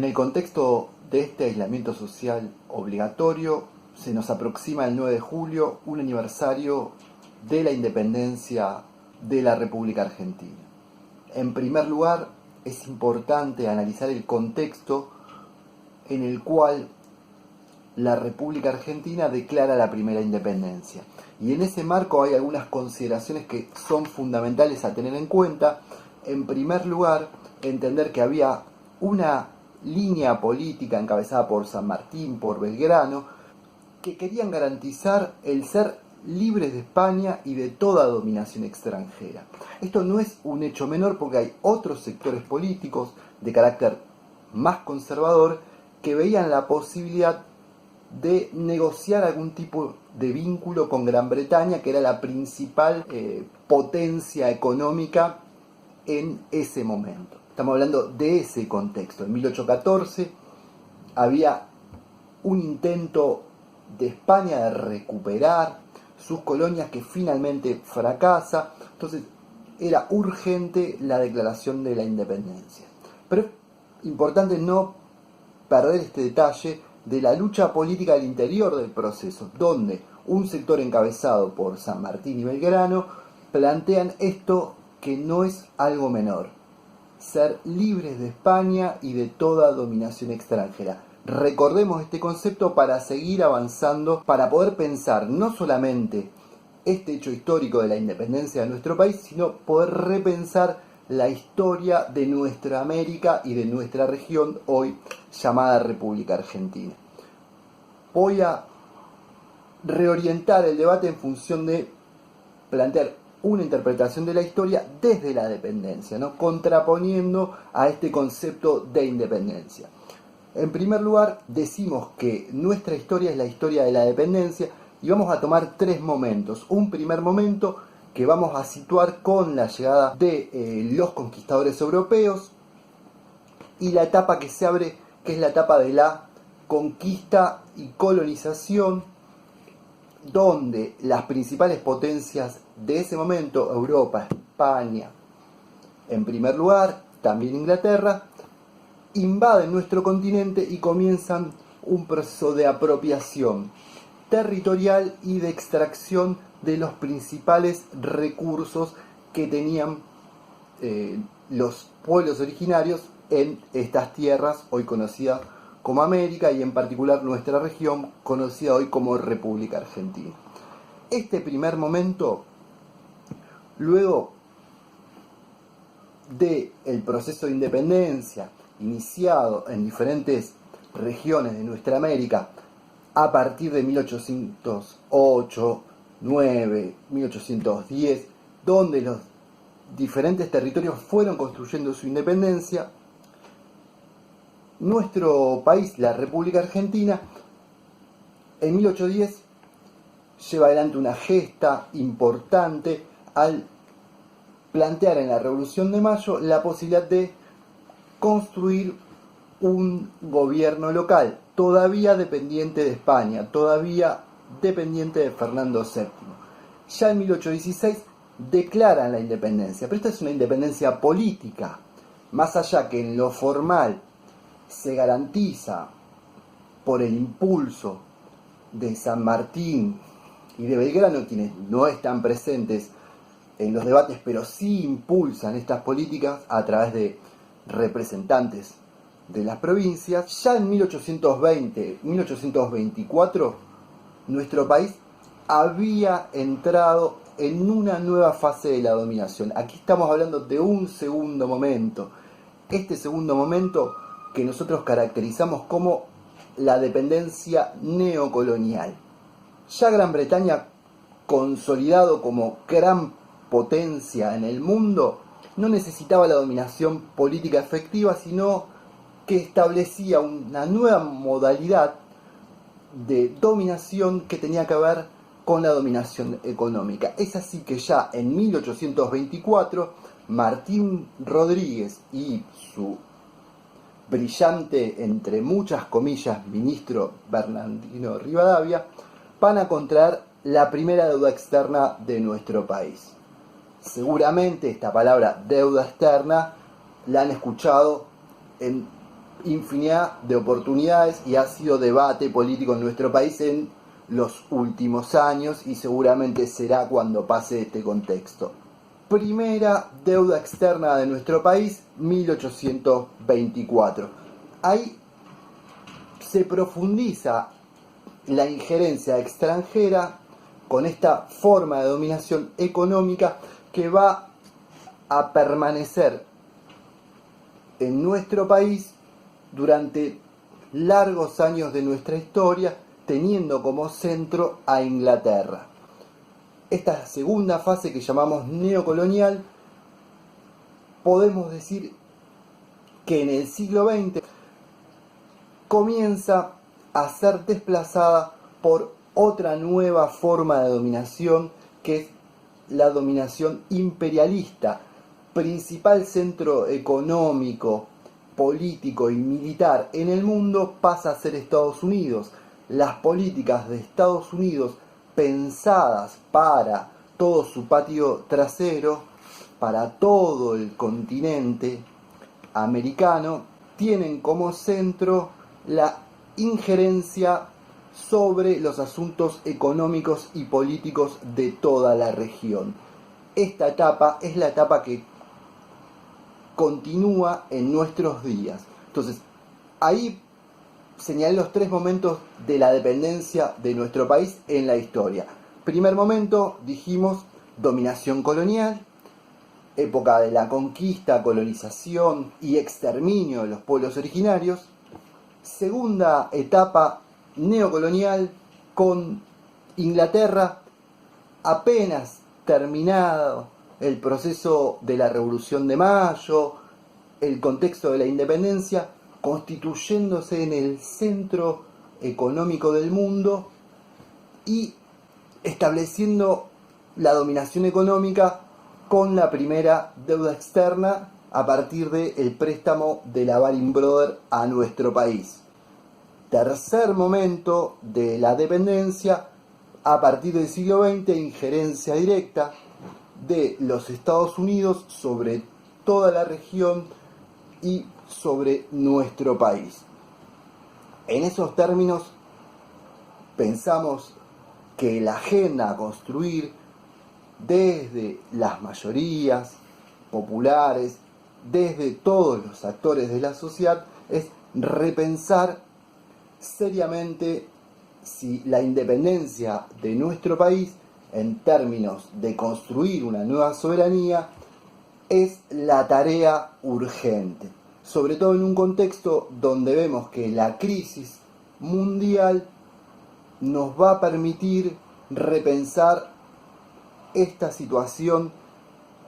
En el contexto de este aislamiento social obligatorio, se nos aproxima el 9 de julio, un aniversario de la independencia de la República Argentina. En primer lugar, es importante analizar el contexto en el cual la República Argentina declara la primera independencia. Y en ese marco hay algunas consideraciones que son fundamentales a tener en cuenta. En primer lugar, entender que había una línea política encabezada por San Martín, por Belgrano, que querían garantizar el ser libres de España y de toda dominación extranjera. Esto no es un hecho menor porque hay otros sectores políticos de carácter más conservador que veían la posibilidad de negociar algún tipo de vínculo con Gran Bretaña, que era la principal potencia económica en ese momento. Estamos hablando de ese contexto. En 1814 había un intento de España de recuperar sus colonias que finalmente fracasa. Entonces era urgente la declaración de la independencia. Pero es importante no perder este detalle de la lucha política al interior del proceso, donde un sector encabezado por San Martín y Belgrano plantean esto que no es algo menor: ser libres de España y de toda dominación extranjera. Recordemos este concepto para seguir avanzando, para poder pensar no solamente este hecho histórico de la independencia de nuestro país, sino poder repensar la historia de nuestra América y de nuestra región hoy llamada República Argentina. Voy a reorientar el debate en función de plantear una interpretación de la historia desde la dependencia, ¿no? Contraponiendo a este concepto de independencia. En primer lugar, decimos que nuestra historia es la historia de la dependencia y vamos a tomar tres momentos. Un primer momento que vamos a situar con la llegada de los conquistadores europeos y la etapa que se abre, que es la etapa de la conquista y colonización, donde las principales potencias de ese momento, Europa, España, en primer lugar, también Inglaterra, invaden nuestro continente y comienzan un proceso de apropiación territorial y de extracción de los principales recursos que tenían los pueblos originarios en estas tierras hoy conocidas como América y en particular nuestra región conocida hoy como República Argentina. Este primer momento, luego del proceso de independencia iniciado en diferentes regiones de nuestra América a partir de 1808, 9, 1810, donde los diferentes territorios fueron construyendo su independencia, nuestro país, la República Argentina, en 1810 lleva adelante una gesta importante al plantear en la Revolución de Mayo la posibilidad de construir un gobierno local, todavía dependiente de España, todavía dependiente de Fernando VII. Ya en 1816 declaran la independencia, pero esta es una independencia política, más allá que en lo formal se garantiza por el impulso de San Martín y de Belgrano, quienes no están presentes en los debates, pero sí impulsan estas políticas a través de representantes de las provincias. Ya en 1820, 1824, nuestro país había entrado en una nueva fase de la dominación. Aquí estamos hablando de un segundo momento. Este segundo momento que nosotros caracterizamos como la dependencia neocolonial. Ya Gran Bretaña, consolidado como gran potencia en el mundo, no necesitaba la dominación política efectiva, sino que establecía una nueva modalidad de dominación que tenía que ver con la dominación económica. Es así que ya en 1824, Martín Rodríguez y su brillante, entre muchas comillas, ministro Bernardino Rivadavia, van a contraer la primera deuda externa de nuestro país. Seguramente esta palabra deuda externa la han escuchado en infinidad de oportunidades y ha sido debate político en nuestro país en los últimos años y seguramente será cuando pase este contexto. Primera deuda externa de nuestro país, 1824. Ahí se profundiza la injerencia extranjera con esta forma de dominación económica que va a permanecer en nuestro país durante largos años de nuestra historia, teniendo como centro a Inglaterra. Esta segunda fase que llamamos neocolonial, podemos decir que en el siglo XX comienza a ser desplazada por otra nueva forma de dominación, que es la dominación imperialista. Principal centro económico, político y militar en el mundo pasa a ser Estados Unidos. Las políticas de Estados Unidos, pensadas para todo su patio trasero, para todo el continente americano, tienen como centro la injerencia sobre los asuntos económicos y políticos de toda la región. Esta etapa es la etapa que continúa en nuestros días. Entonces, ahí señalé los tres momentos de la dependencia de nuestro país en la historia. Primer momento, dijimos, dominación colonial, época de la conquista, colonización y exterminio de los pueblos originarios. Segunda etapa, neocolonial, con Inglaterra apenas terminado el proceso de la Revolución de Mayo, el contexto de la independencia, constituyéndose en el centro económico del mundo y estableciendo la dominación económica con la primera deuda externa a partir del préstamo de la Baring Brothers a nuestro país. Tercer momento de la dependencia, a partir del siglo XX, injerencia directa de los Estados Unidos sobre toda la región y sobre nuestro país. En esos términos pensamos que la agenda a construir desde las mayorías populares, desde todos los actores de la sociedad, es repensar seriamente si la independencia de nuestro país, en términos de construir una nueva soberanía, es la tarea urgente, sobre todo en un contexto donde vemos que la crisis mundial nos va a permitir repensar esta situación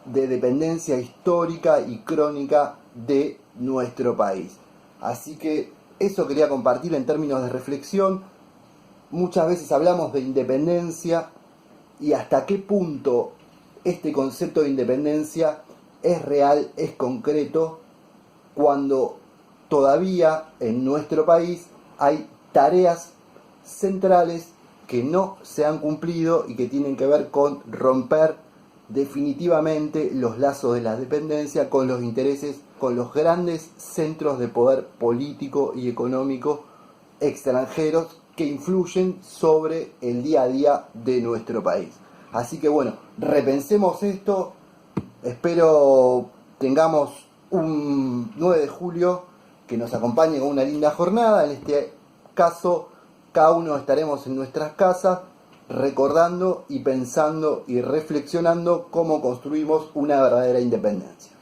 de dependencia histórica y crónica de nuestro país. Así que eso quería compartir en términos de reflexión. Muchas veces hablamos de independencia y hasta qué punto este concepto de independencia es real, es concreto, cuando todavía en nuestro país hay tareas centrales que no se han cumplido y que tienen que ver con romper definitivamente los lazos de la dependencia con los intereses, con los grandes centros de poder político y económico extranjeros que influyen sobre el día a día de nuestro país. Así que bueno, repensemos esto. Espero tengamos un 9 de julio que nos acompañe con una linda jornada. En este caso, cada uno estaremos en nuestras casas recordando y pensando y reflexionando cómo construimos una verdadera independencia.